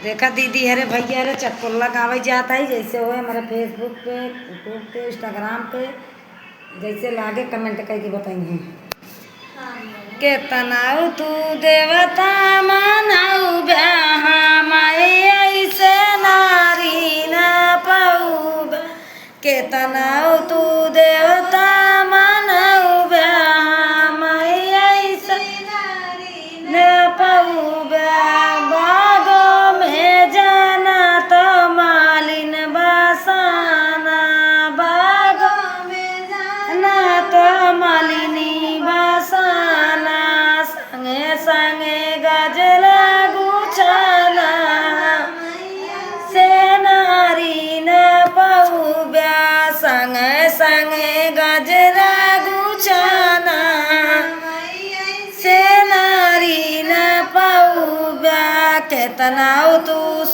देखा दीदी हरे भैया हरे चटकुल्ला गावे जाता है जैसे हो हमारे फेसबुक पे, यूट्यूब पे, इंस्टाग्राम पे, जैसे लागे कमेंट करके बताएंगे। के तनाव तू देवता मनाऊ ब्याहा माई ऐसे नारी न पाऊ के तनाव तू देवता मनाऊ ब्याहा माई ऐसे नारी न पाऊ बागों में जाना तो मालिन बसाना बागों में जाना तो मालिनी बसाना संगे संगे गजरा गुछाना से नारी न पाऊ ब्या संगे संगे गजरा गुछाना से नारी न पाऊ ब्या के तनाव तू